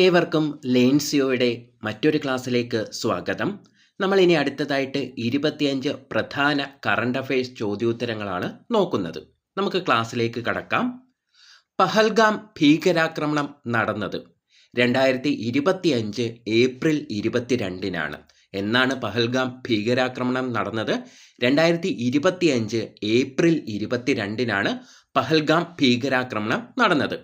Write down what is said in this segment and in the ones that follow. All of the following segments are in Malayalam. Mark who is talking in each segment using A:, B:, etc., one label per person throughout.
A: ഏവർക്കും ലേൺസിയോയുടെ മറ്റൊരു ക്ലാസ്സിലേക്ക് സ്വാഗതം. നമ്മൾ ഇനി അടുത്തതായിട്ട് 25 പ്രധാന കറണ്ട് അഫയേഴ്സ് ചോദ്യോത്തരങ്ങളാണ് നോക്കുന്നത്. നമുക്ക് ക്ലാസ്സിലേക്ക് കടക്കാം. പഹൽഗാം ഭീകരാക്രമണം നടന്നത് 2025 ഏപ്രിൽ 22-നാണ്. എന്നാണ് പഹൽഗാം ഭീകരാക്രമണം നടന്നത്? 2025 ഏപ്രിൽ 22-നാണ് പഹൽഗാം ഭീകരാക്രമണം നടന്നത്.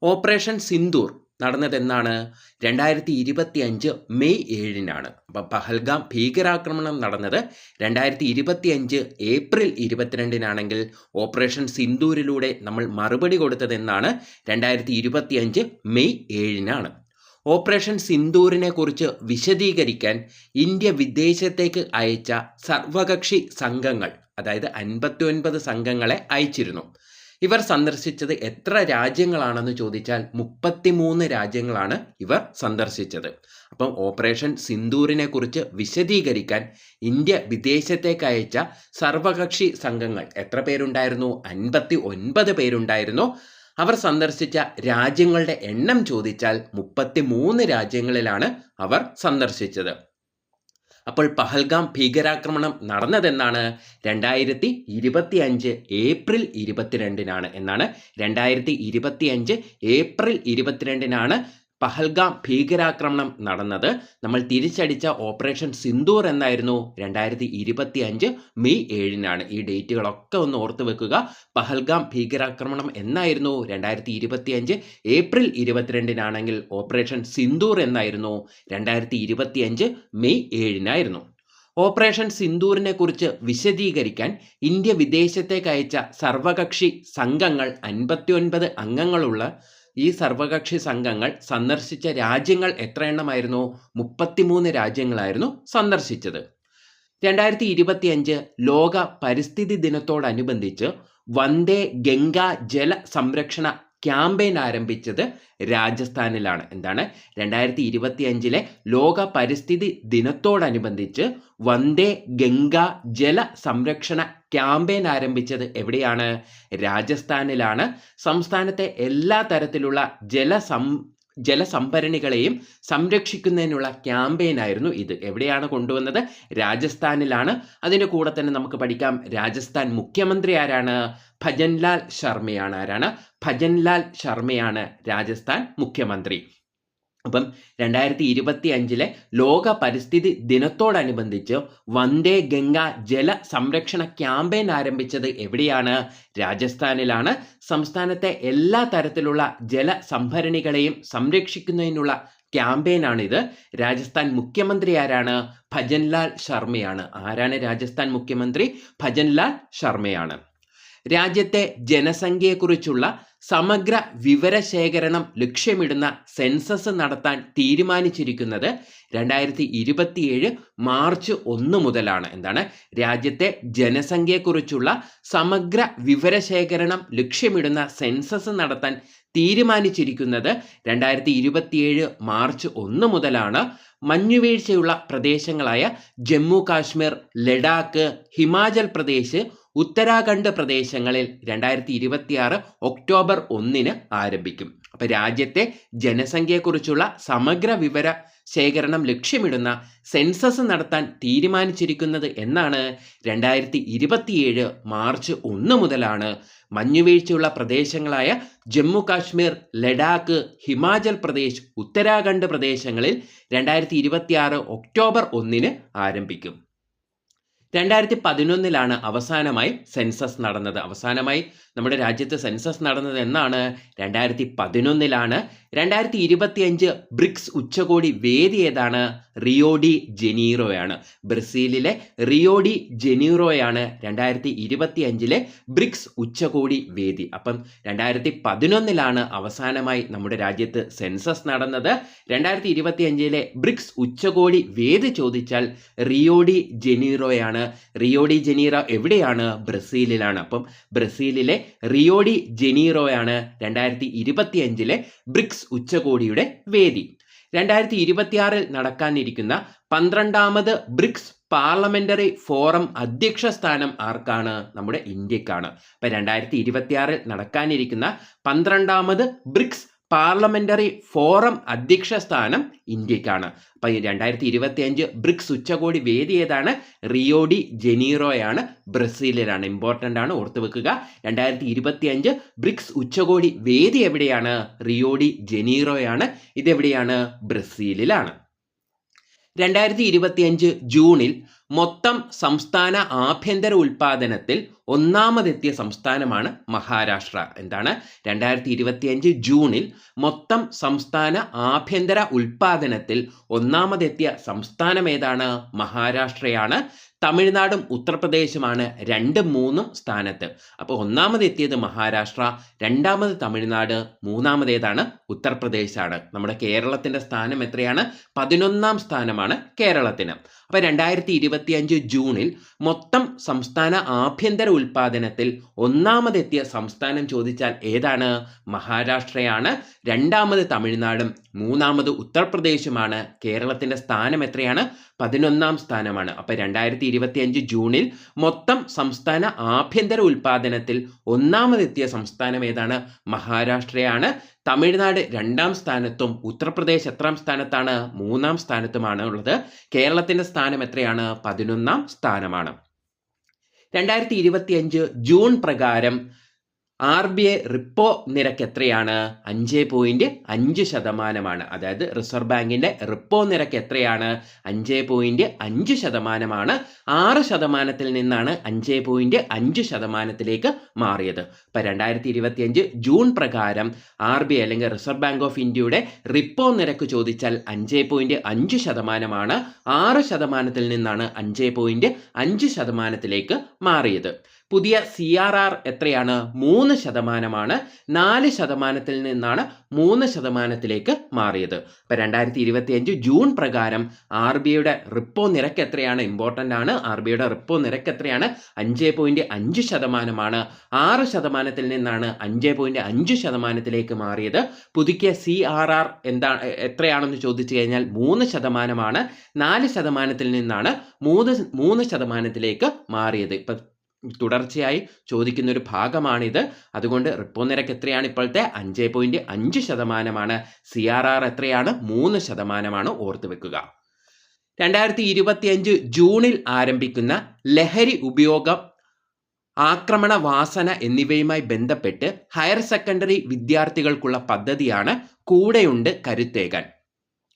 A: ഓപ്പറേഷൻ സിന്ദൂർ നടന്നതെന്നാണ്? 2025 മെയ് 7-നാണ്. അപ്പം പഹൽഗാം ഭീകരാക്രമണം നടന്നത് 2025 ഏപ്രിൽ 22-നാണെങ്കിൽ ഓപ്പറേഷൻ സിന്ദൂരിലൂടെ നമ്മൾ മറുപടി കൊടുത്തതെന്നാണ്? 2025 മെയ് 7-നാണ്. ഓപ്പറേഷൻ സിന്ദൂരിനെ കുറിച്ച് വിശദീകരിക്കാൻ ഇന്ത്യ വിദേശത്തേക്ക് അയച്ച സർവകക്ഷി സംഘങ്ങൾ, അതായത് 59 സംഘങ്ങളെ അയച്ചിരുന്നു. ഇവർ സന്ദർശിച്ചത് എത്ര രാജ്യങ്ങളാണെന്ന് ചോദിച്ചാൽ 33 രാജ്യങ്ങളാണ് ഇവർ സന്ദർശിച്ചത്. അപ്പം ഓപ്പറേഷൻ സിന്ദൂരിനെ കുറിച്ച് വിശദീകരിക്കാൻ ഇന്ത്യ വിദേശത്തേക്ക് അയച്ച സർവകക്ഷി സംഘങ്ങൾ എത്ര പേരുണ്ടായിരുന്നു? 59 പേരുണ്ടായിരുന്നു. അവർ സന്ദർശിച്ച രാജ്യങ്ങളുടെ എണ്ണം ചോദിച്ചാൽ 33 രാജ്യങ്ങളിലാണ് അവർ സന്ദർശിച്ചത്. അപ്പോൾ പഹൽഗാം ഭീകരാക്രമണം നടന്നതെന്നാണ്? 2025 ഏപ്രിൽ 22-നാണ്. എന്നാണ് 2025 ഏപ്രിൽ 22-നാണ് പഹൽഗാം ഭീകരാക്രമണം നടന്നത്. നമ്മൾ തിരിച്ചടിച്ച ഓപ്പറേഷൻ സിന്ദൂർ എന്നായിരുന്നു? 2025 മെയ് 7-നാണ്. ഈ ഡേറ്റുകളൊക്കെ ഒന്ന് ഓർത്ത് വെക്കുക. പഹൽഗാം ഭീകരാക്രമണം എന്നായിരുന്നു? 2025 ഏപ്രിൽ 22-നാണെങ്കിൽ ഓപ്പറേഷൻ സിന്ദൂർ എന്നായിരുന്നു? 2025 മെയ് 7-നായിരുന്നു. ഓപ്പറേഷൻ സിന്ദൂരിനെ കുറിച്ച് വിശദീകരിക്കാൻ ഇന്ത്യ വിദേശത്തേക്ക് അയച്ച സർവകക്ഷി സംഘങ്ങൾ 59 അംഗങ്ങളുള്ള ഈ സർവകക്ഷി സംഘങ്ങൾ സന്ദർശിച്ച രാജ്യങ്ങൾ എത്ര എണ്ണമായിരുന്നു? 33 രാജ്യങ്ങളായിരുന്നു സന്ദർശിച്ചത്. 2025 ലോക പരിസ്ഥിതി ദിനത്തോടനുബന്ധിച്ച് വന്ദേ ഗംഗ ജല സംരക്ഷണ ക്യാമ്പയിൻ ആരംഭിച്ചത് രാജസ്ഥാനിലാണ്. എന്താണ്? 2025 ലോക പരിസ്ഥിതി ദിനത്തോടനുബന്ധിച്ച് വന്ദേ ഗംഗ ജല സംരക്ഷണ ക്യാമ്പയിൻ ആരംഭിച്ചത് എവിടെയാണ്? രാജസ്ഥാനിലാണ്. സംസ്ഥാനത്തെ എല്ലാ തരത്തിലുള്ള ജലസംഭരണികളെയും സംരക്ഷിക്കുന്നതിനുള്ള ക്യാമ്പയിനായിരുന്നു ഇത്. എവിടെയാണ് കൊണ്ടുവന്നത്? രാജസ്ഥാനിലാണ്. അതിൻ്റെ കൂടെ തന്നെ നമുക്ക് പഠിക്കാം, രാജസ്ഥാൻ മുഖ്യമന്ത്രി ആരാണ്? ഭജൻലാൽ ശർമ്മയാണ്. ആരാണ്? ഭജൻലാൽ ശർമ്മയാണ് രാജസ്ഥാൻ മുഖ്യമന്ത്രി. അപ്പം 2025 ലോക പരിസ്ഥിതി ദിനത്തോടനുബന്ധിച്ച് വന്ദേ ഗംഗ ജല സംരക്ഷണ ക്യാമ്പയിൻ ആരംഭിച്ചത് എവിടെയാണ്? രാജസ്ഥാനിലാണ്. സംസ്ഥാനത്തെ എല്ലാ തരത്തിലുള്ള ജലസംഭരണികളെയും സംരക്ഷിക്കുന്നതിനുള്ള ക്യാമ്പയിനാണിത്. രാജസ്ഥാൻ മുഖ്യമന്ത്രി ആരാണ്? ഭജൻലാൽ ശർമ്മയാണ്. ആരാണ് രാജസ്ഥാൻ മുഖ്യമന്ത്രി? ഭജൻലാൽ ശർമ്മയാണ്. രാജ്യത്തെ ജനസംഖ്യയെക്കുറിച്ചുള്ള സമഗ്ര വിവരശേഖരണം ലക്ഷ്യമിടുന്ന സെൻസസ് നടത്താൻ തീരുമാനിച്ചിരിക്കുന്നത് 2027 മാർച്ച് 1 മുതലാണ്. എന്താണ്? രാജ്യത്തെ ജനസംഖ്യയെക്കുറിച്ചുള്ള സമഗ്ര വിവരശേഖരണം ലക്ഷ്യമിടുന്ന സെൻസസ് നടത്താൻ തീരുമാനിച്ചിരിക്കുന്നത് 2027 മാർച്ച് 1 മുതലാണ്. മഞ്ഞുവീഴ്ചയുള്ള പ്രദേശങ്ങളായ ജമ്മു കാശ്മീർ, ലഡാക്ക്, ഹിമാചൽ പ്രദേശ്, ഉത്തരാഖണ്ഡ് പ്രദേശങ്ങളിൽ 2026 ഒക്ടോബർ 1 ആരംഭിക്കും. അപ്പം രാജ്യത്തെ ജനസംഖ്യയെക്കുറിച്ചുള്ള സമഗ്ര വിവര ശേഖരണം ലക്ഷ്യമിടുന്ന സെൻസസ് നടത്താൻ തീരുമാനിച്ചിരിക്കുന്നത് എന്നാണ്? 2027 മാർച്ച് 1 മുതലാണ്. മഞ്ഞുവീഴ്ചയുള്ള പ്രദേശങ്ങളായ ജമ്മു കാശ്മീർ, ലഡാക്ക്, ഹിമാചൽ പ്രദേശ്, ഉത്തരാഖണ്ഡ് പ്രദേശങ്ങളിൽ 2026 ഒക്ടോബർ 1 ആരംഭിക്കും. 2011 അവസാനമായി സെൻസസ് നടന്നത്. അവസാനമായി നമ്മുടെ രാജ്യത്ത് സെൻസസ് നടന്നത് എന്നാണ്? 2011. 2025 ബ്രിക്സ് ഉച്ചകോടി വേദി ഏതാണ്? റിയോ ഡി ജനീറോയാണ്. ബ്രസീലിലെ റിയോ ഡി ജനീറോയാണ് 2025 ബ്രിക്സ് ഉച്ചകോടി വേദി. അപ്പം 2011 അവസാനമായി നമ്മുടെ രാജ്യത്ത് സെൻസസ് നടന്നത്. 2025 ബ്രിക്സ് ഉച്ചകോടി വേദി ചോദിച്ചാൽ റിയോ ഡി ജനീറോയാണ്. റിയോ ഡി ജനീറോ എവിടെയാണ്? ബ്രസീലിലാണ്. അപ്പം ബ്രസീലിലെ റിയോ ഡി ജനീറോയാണ് 2025 ബ്രിക്സ് ഉച്ചകോടിയുടെ വേദി. 2026 നടക്കാനിരിക്കുന്ന 12ാമത് ബ്രിക്സ് പാർലമെന്ററി ഫോറം അധ്യക്ഷ സ്ഥാനം ആർക്കാണ്? നമ്മുടെ ഇന്ത്യക്കാണ്. അപ്പം 2026 നടക്കാനിരിക്കുന്ന 12ാമത് ബ്രിക്സ് പാർലമെന്ററി ഫോറം അധ്യക്ഷ സ്ഥാനം ഇന്ത്യക്കാണ്. അപ്പം 2025 ബ്രിക്സ് ഉച്ചകോടി വേദി ഏതാണ്? റിയോ ഡി ജനീറോയാണ്, ബ്രസീലിലാണ്. ഇമ്പോർട്ടൻ്റ് ആണ്, ഓർത്തു വെക്കുക. 2025 ബ്രിക്സ് ഉച്ചകോടി വേദി എവിടെയാണ്? Rio de ജനീറോയാണ്. ഇതെവിടെയാണ്? ബ്രസീലിലാണ്. 2025 ജൂണിൽ മൊത്തം സംസ്ഥാന ആഭ്യന്തര ഉൽപാദനത്തിൽ ഒന്നാമതെത്തിയ സംസ്ഥാനമാണ് മഹാരാഷ്ട്ര. എന്താണ്? 2025 ജൂണിൽ മൊത്തം സംസ്ഥാന ആഭ്യന്തര ഉൽപാദനത്തിൽ ഒന്നാമതെത്തിയ സംസ്ഥാനം ഏതാണ്? മഹാരാഷ്ട്രയാണ്. തമിഴ്നാടും ഉത്തർപ്രദേശുമാണ് 2, 3 സ്ഥാനത്ത്. അപ്പോൾ ഒന്നാമതെത്തിയത് മഹാരാഷ്ട്ര, രണ്ടാമത് തമിഴ്നാട്, മൂന്നാമതേതാണ്? ഉത്തർപ്രദേശാണ്. നമ്മുടെ കേരളത്തിൻ്റെ സ്ഥാനം എത്രയാണ്? 11ാം സ്ഥാനമാണ് കേരളത്തിന്. അപ്പോൾ 2025 ജൂണിൽ മൊത്തം സംസ്ഥാന ആഭ്യന്തര ഉൽപാദനത്തിൽ ഒന്നാമതെത്തിയ സംസ്ഥാനം ചോദിച്ചാൽ ഏതാണ്? മഹാരാഷ്ട്രയാണ്. രണ്ടാമത് തമിഴ്നാടും മൂന്നാമത് ഉത്തർപ്രദേശുമാണ്. കേരളത്തിൻ്റെ സ്ഥാനം എത്രയാണ്? 11ാം സ്ഥാനമാണ്. അപ്പോൾ 2025 ജൂണിൽ മൊത്തം സംസ്ഥാന ആഭ്യന്തര ഉൽപാദനത്തിൽ ഒന്നാമതെത്തിയ സംസ്ഥാനം ഏതാണ്? മഹാരാഷ്ട്രയാണ്. തമിഴ്നാട് 2ാം സ്ഥാനത്തും ഉത്തർപ്രദേശ് എത്രാം സ്ഥാനത്താണ്? 3ാം സ്ഥാനത്തുമാണ് ഉള്ളത്. കേരളത്തിൻ്റെ സ്ഥാനം എത്രയാണ്? 11ാം സ്ഥാനമാണ്. 2025 ജൂൺ പ്രകാരം RBI റിപ്പോ നിരക്ക് എത്രയാണ്? 5.5%. അതായത് റിസർവ് ബാങ്കിന്റെ റിപ്പോ നിരക്ക് എത്രയാണ്? 5.5%. 6% നിന്നാണ് 5.5%ത്തിലേക്ക് മാറിയത്. ഇപ്പം 2025 ജൂൺ പ്രകാരം RBI അല്ലെങ്കിൽ റിസർവ് ബാങ്ക് ഓഫ് ഇന്ത്യയുടെ റിപ്പോ നിരക്ക് ചോദിച്ചാൽ 5.5%. 6% നിന്നാണ് 5.5%ത്തിലേക്ക് മാറിയത്. പുതിയ CRR എത്രയാണ്? 3%. 4%ത്തിൽ നിന്നാണ് 3%ത്തിലേക്ക് മാറിയത്. ഇപ്പം 2025 ജൂൺ പ്രകാരം RBIയുടെ റിപ്പോ നിരക്ക് എത്രയാണ്? ഇമ്പോർട്ടൻ്റ് ആണ്. RBIയുടെ റിപ്പോ നിരക്ക് എത്രയാണ്? 5.5%. 6%ത്തിൽ നിന്നാണ് 5.5%ത്തിലേക്ക് മാറിയത്. പുതുക്കിയ CRR എത്രയാണെന്ന് ചോദിച്ചു കഴിഞ്ഞാൽ 3%. 4%ത്തിൽ നിന്നാണ് 3%ത്തിലേക്ക് മാറിയത്. ഇപ്പം തുടർച്ചയായി ചോദിക്കുന്ന ഒരു ഭാഗമാണിത്. അതുകൊണ്ട് റിപ്പോ നിരക്ക് എത്രയാണ് ഇപ്പോഴത്തെ? 5.5%. CRR എത്രയാണ്? 3%. ഓർത്തു വെക്കുക. 2025 ജൂണിൽ ആരംഭിക്കുന്ന ലഹരി ഉപയോഗം, ആക്രമണ വാസന എന്നിവയുമായി ബന്ധപ്പെട്ട് ഹയർ സെക്കൻഡറി വിദ്യാർത്ഥികൾക്കുള്ള പദ്ധതിയാണ് കൂടെയുണ്ട് കരുത്തേകാൻ.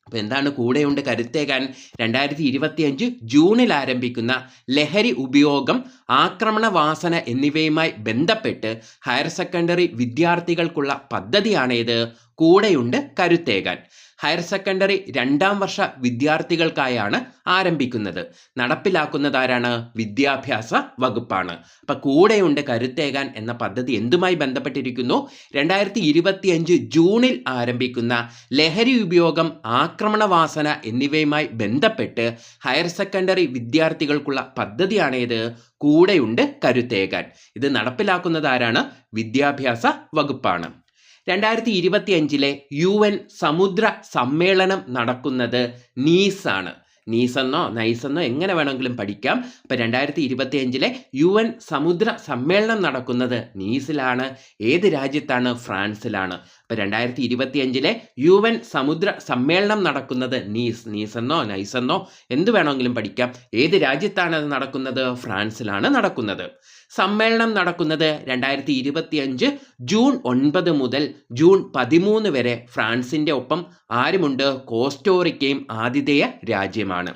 A: അപ്പോൾ എന്താണ് കൂടെയുണ്ട് കരുത്തേകാൻ? 2025 ജൂണിൽ ആരംഭിക്കുന്ന ലഹരി ഉപയോഗം, ആക്രമണ വാസന എന്നിവയുമായി ബന്ധപ്പെട്ട് ഹയർ സെക്കൻഡറി വിദ്യാർത്ഥികൾക്കുള്ള പദ്ധതിയാണേത്? കൂടെയുണ്ട് കരുത്തേകാൻ. ഹയർ സെക്കൻഡറി 2ാം വർഷ വിദ്യാർത്ഥികൾക്കായാണ് ആരംഭിക്കുന്നത്. നടപ്പിലാക്കുന്നതാരാണ്? വിദ്യാഭ്യാസ വകുപ്പാണ്. അപ്പം കൂടെയുണ്ട് കരുത്തേകാൻ എന്ന പദ്ധതി എന്തുമായി ബന്ധപ്പെട്ടിരിക്കുന്നു? 2025 ജൂണിൽ ആരംഭിക്കുന്ന ലഹരി ഉപയോഗം, ആക്രമണ വാസന എന്നിവയുമായി ബന്ധപ്പെട്ട് ഹയർ സെക്കൻഡറി വിദ്യാർത്ഥികൾക്കുള്ള പദ്ധതിയാണേത്? കൂടെയുണ്ട് കരുത്തേകാൻ. ഇത് നടപ്പിലാക്കുന്നതാരാണ്? വിദ്യാഭ്യാസ വകുപ്പാണ്. 2025 UN സമുദ്ര സമ്മേളനം നടക്കുന്നത് നീസാണ്. നീസെന്നോ നൈസെന്നോ എങ്ങനെ വേണമെങ്കിലും പഠിക്കാം. അപ്പം 2025 UN സമുദ്ര സമ്മേളനം നടക്കുന്നത് നീസിലാണ്. ഏത് രാജ്യത്താണ്? ഫ്രാൻസിലാണ്. അപ്പം 2025 UN സമുദ്ര സമ്മേളനം നടക്കുന്നത് നീസെന്നോ നൈസെന്നോ എന്ത് വേണമെങ്കിലും പഠിക്കാം. ഏത് രാജ്യത്താണ് അത് നടക്കുന്നത്? ഫ്രാൻസിലാണ് നടക്കുന്നത്. സമ്മേളനം നടക്കുന്നത് 2025 ജൂൺ 9 മുതൽ ജൂൺ 13 വരെ ഫ്രാൻസിൻ്റെ ഒപ്പം ആരുമുണ്ട്? കോസ്റ്റോറിക്കയും ആതിഥേയ രാജ്യമാണ്.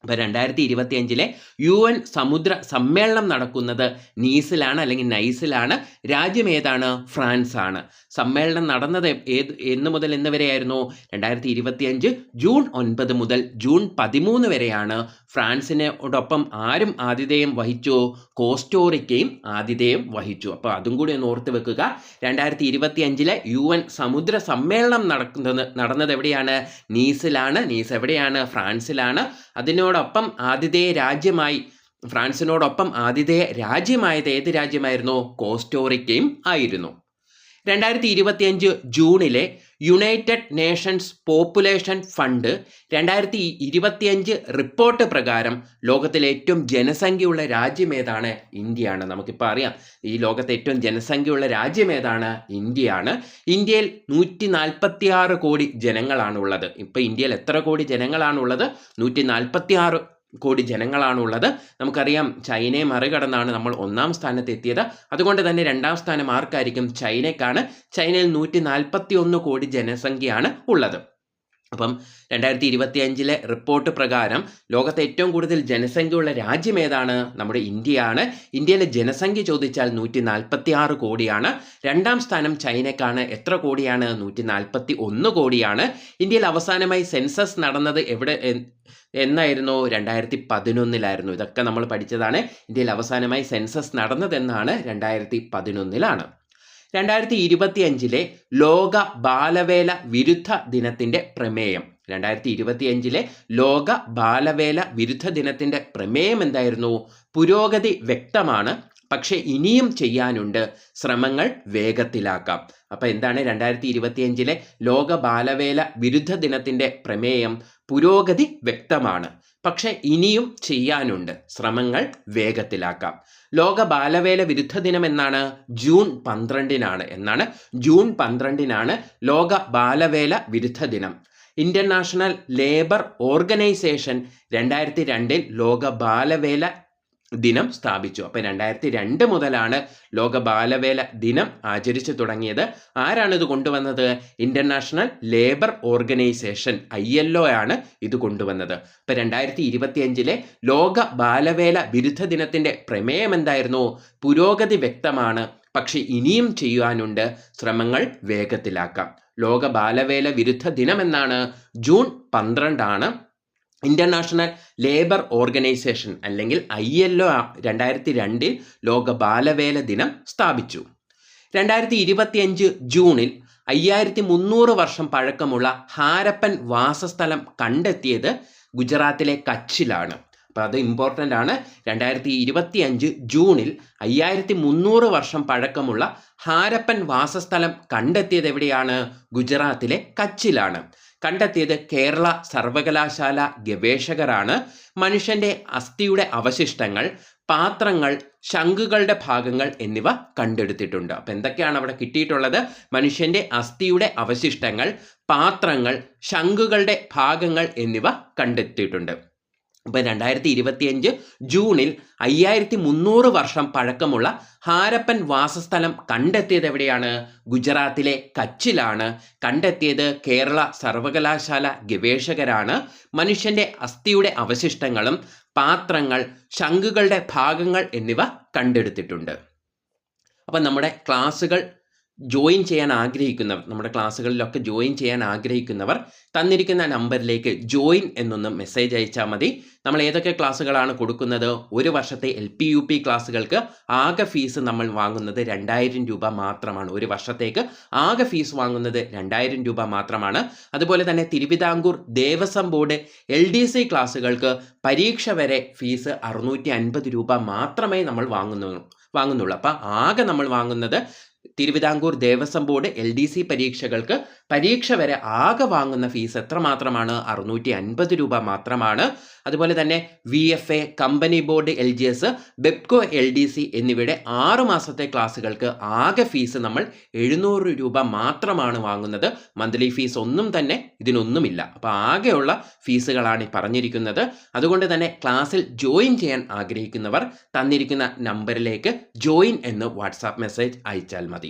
A: അപ്പോൾ 2025 UN സമുദ്ര സമ്മേളനം നടക്കുന്നത് നീസിലാണ് അല്ലെങ്കിൽ നൈസിലാണ്. രാജ്യം ഏതാണ്? ഫ്രാൻസ് ആണ്. സമ്മേളനം നടന്നത് എന്ന് മുതൽ എന്ന് വരെയായിരുന്നു? 2025 ജൂൺ 9 മുതൽ ജൂൺ 13 വരെയാണ്. ഫ്രാൻസിനോടൊപ്പം ആരും ആതിഥേയം വഹിച്ചു? കോസ്റ്റോറിക്കയും ആതിഥേയം വഹിച്ചു. അപ്പോൾ അതും കൂടി ഒന്ന് ഓർത്ത് വെക്കുക. 2025 UN സമുദ്ര സമ്മേളനം നടന്നത് എവിടെയാണ്? നീസിലാണ്. നീസ് എവിടെയാണ്? ഫ്രാൻസിലാണ്. അതിനോടൊപ്പം ആതിഥേയ രാജ്യമായി ഫ്രാൻസിനോടൊപ്പം ആതിഥേയ രാജ്യമായത് ഏത് രാജ്യമായിരുന്നു? കോസ്റ്റോറിക്കയും ആയിരുന്നു. 2025 ജൂണിലെ United Nations population fund 2025 report പ്രകാരം ലോകത്തിലെ ഏറ്റവും ജനസംഖ്യയുള്ള രാജ്യം ഏതാണ്? ഇന്ത്യയാണ്. നമുക്കിപ്പോൾ അറിയാം ഈ ലോകത്തെ ഏറ്റവും ജനസംഖ്യയുള്ള രാജ്യം ഏതാണ്? ഇന്ത്യയാണ്. ഇന്ത്യയിൽ 146 കോടി ജനങ്ങളാണുള്ളത്. ഇപ്പോൾ ഇന്ത്യയിൽ എത്ര കോടി ജനങ്ങളാണുള്ളത്? 146 കോടി ജനങ്ങളാണുള്ളത്. നമുക്കറിയാം ചൈനയെ മറികടന്നാണ് നമ്മൾ 1-ാം സ്ഥാനത്ത് എത്തിയത്. അതുകൊണ്ട് തന്നെ 2-ാം സ്ഥാനം ആർക്കായിരിക്കും? ചൈനയ്ക്കാണ്. ചൈനയിൽ 141 കോടി ജനസംഖ്യയാണ് ഉള്ളത്. അപ്പം 2025 റിപ്പോർട്ട് പ്രകാരം ലോകത്തെ ഏറ്റവും കൂടുതൽ ജനസംഖ്യയുള്ള രാജ്യം ഏതാണ്? നമ്മുടെ ഇന്ത്യയാണ്. ഇന്ത്യയിലെ ജനസംഖ്യ ചോദിച്ചാൽ 146 കോടിയാണ്. 2-ാം സ്ഥാനം ചൈനയ്ക്കാണ്. എത്ര കോടിയാണ്? 141 കോടിയാണ്. ഇന്ത്യയിൽ അവസാനമായി സെൻസസ് നടന്നത് എന്നായിരുന്നു? 2011 ഇതൊക്കെ നമ്മൾ പഠിച്ചതാണ്. ഇന്ത്യയിൽ അവസാനമായി സെൻസസ് നടന്നതെന്നാണ് 2011 2025 ലോക ബാലവേല വിരുദ്ധ ദിനത്തിൻ്റെ പ്രമേയം. 2025 ലോക ബാലവേല വിരുദ്ധ ദിനത്തിൻ്റെ പ്രമേയം എന്തായിരുന്നു? പുരോഗതി വ്യക്തമാണ്, പക്ഷെ ഇനിയും ചെയ്യാനുണ്ട്, ശ്രമങ്ങൾ വേഗത്തിലാക്കാം. അപ്പോൾ എന്താണ് 2025 ലോക ബാലവേല വിരുദ്ധ ദിനത്തിൻ്റെ പ്രമേയം? പുരോഗതി വ്യക്തമാണ്, പക്ഷെ ഇനിയും ചെയ്യാനുണ്ട്, ശ്രമങ്ങൾ വേഗത്തിലാക്കാം. ലോക ബാലവേല വിരുദ്ധ ദിനം എന്നാണ്? ജൂൺ 12 എന്നാണ്. ജൂൺ 12 ലോക ബാലവേല വിരുദ്ധ ദിനം. ഇന്റർനാഷണൽ ലേബർ ഓർഗനൈസേഷൻ 2002 ലോക ബാലവേല ദിനം സ്ഥാപിച്ചു. അപ്പോൾ 2002 മുതലാണ് ലോക ബാലവേല ദിനം ആചരിച്ചു തുടങ്ങിയത്. ആരാണ് ഇത് കൊണ്ടുവന്നത്? ഇന്റർനാഷണൽ ലേബർ ഓർഗനൈസേഷൻ ILO ആണ് ഇത് കൊണ്ടുവന്നത്. അപ്പോൾ 2025 ലോക ബാലവേല വിരുദ്ധ ദിനത്തിൻ്റെ പ്രമേയം എന്തായിരുന്നു? പുരോഗതി വ്യക്തമാണ്, പക്ഷെ ഇനിയും ചെയ്യാനുണ്ട്, ശ്രമങ്ങൾ വേഗത്തിലാക്കാം. ലോക ബാലവേല വിരുദ്ധ ദിനം എന്നാണ്? ജൂൺ 12 ഇന്റർനാഷണൽ ലേബർ ഓർഗനൈസേഷൻ അല്ലെങ്കിൽ ILO 2002 ലോക ബാലവേല ദിനം സ്ഥാപിച്ചു. 2025 ജൂണിൽ 5300 വർഷം പഴക്കമുള്ള ഹാരപ്പൻ വാസസ്ഥലം കണ്ടെത്തിയത് ഗുജറാത്തിലെ കച്ചിലാണ്. അപ്പോൾ അത് ഇമ്പോർട്ടൻ്റ് ആണ്. 2025 ജൂണിൽ 5300 വർഷം പഴക്കമുള്ള ഹാരപ്പൻ വാസസ്ഥലം കണ്ടെത്തിയത് എവിടെയാണ്? ഗുജറാത്തിലെ കച്ചിലാണ്. കണ്ടെത്തിയത് കേരള സർവകലാശാല ഗവേഷകരാണ്. മനുഷ്യൻ്റെ അസ്ഥിയുടെ അവശിഷ്ടങ്ങൾ, പാത്രങ്ങൾ, ശംഖുകളുടെ ഭാഗങ്ങൾ എന്നിവ കണ്ടെടുത്തിട്ടുണ്ട്. അപ്പം എന്തൊക്കെയാണ് അവിടെ കിട്ടിയിട്ടുള്ളത്? മനുഷ്യൻ്റെ അസ്ഥിയുടെ അവശിഷ്ടങ്ങൾ, പാത്രങ്ങൾ, ശംഖുകളുടെ ഭാഗങ്ങൾ എന്നിവ കണ്ടെത്തിയിട്ടുണ്ട്. ഇപ്പം 2025 ജൂണിൽ 5300 വർഷം പഴക്കമുള്ള ഹാരപ്പൻ വാസസ്ഥലം കണ്ടെത്തിയത് എവിടെയാണ്? ഗുജറാത്തിലെ കച്ചിലാണ്. കണ്ടെത്തിയത് കേരള സർവകലാശാല ഗവേഷകരാണ്. മനുഷ്യൻ്റെ അസ്ഥിയുടെ അവശിഷ്ടങ്ങളും പാത്രങ്ങൾ, ശംഖുകളുടെ ഭാഗങ്ങൾ എന്നിവ കണ്ടെടുത്തിട്ടുണ്ട്. അപ്പം നമ്മുടെ ക്ലാസ്സുകൾ ജോയിൻ ചെയ്യാൻ ആഗ്രഹിക്കുന്നവർ, നമ്മുടെ ക്ലാസ്സുകളിലൊക്കെ ജോയിൻ ചെയ്യാൻ ആഗ്രഹിക്കുന്നവർ തന്നിരിക്കുന്ന നമ്പറിലേക്ക് ജോയിൻ എന്നൊന്ന് മെസ്സേജ് അയച്ചാൽ മതി. നമ്മൾ ഏതൊക്കെ ക്ലാസ്സുകളാണ് കൊടുക്കുന്നത്? ഒരു വർഷത്തെ LP UP ക്ലാസ്സുകൾക്ക് ആകെ ഫീസ് നമ്മൾ വാങ്ങുന്നത് 2000 രൂപ മാത്രമാണ്. ഒരു വർഷത്തേക്ക് ആകെ ഫീസ് വാങ്ങുന്നത് 2000 രൂപ മാത്രമാണ്. അതുപോലെ തന്നെ തിരുവിതാംകൂർ ദേവസ്വം ബോർഡ് LDC ക്ലാസ്സുകൾക്ക് പരീക്ഷ വരെ ഫീസ് 650 രൂപ മാത്രമേ നമ്മൾ വാങ്ങുന്നുള്ളൂ. അപ്പം ആകെ നമ്മൾ വാങ്ങുന്നത് തിരുവിതാംകൂർ ദേവസ്വം ബോർഡ് LDC പരീക്ഷകൾക്ക് പരീക്ഷ വരെ ആകെ വാങ്ങുന്ന ഫീസ് എത്ര മാത്രമാണ്? 650 രൂപ മാത്രമാണ്. അതുപോലെ തന്നെ VFA, company board LGS, Bevco LDC എന്നിവയുടെ 6 മാസത്തെ ക്ലാസ്സുകൾക്ക് ആകെ ഫീസ് നമ്മൾ 700 രൂപ മാത്രമാണ് വാങ്ങുന്നത്. മന്ത്ലി ഫീസ് ഒന്നും തന്നെ ഇതിനൊന്നുമില്ല. അപ്പോൾ ആകെയുള്ള ഫീസുകളാണ് ഈ പറഞ്ഞിരിക്കുന്നത്. അതുകൊണ്ട് തന്നെ ക്ലാസ്സിൽ ജോയിൻ ചെയ്യാൻ ആഗ്രഹിക്കുന്നവർ തന്നിരിക്കുന്ന നമ്പറിലേക്ക് ജോയിൻ എന്ന് വാട്സാപ്പ് മെസ്സേജ് അയച്ചാൽ മതി.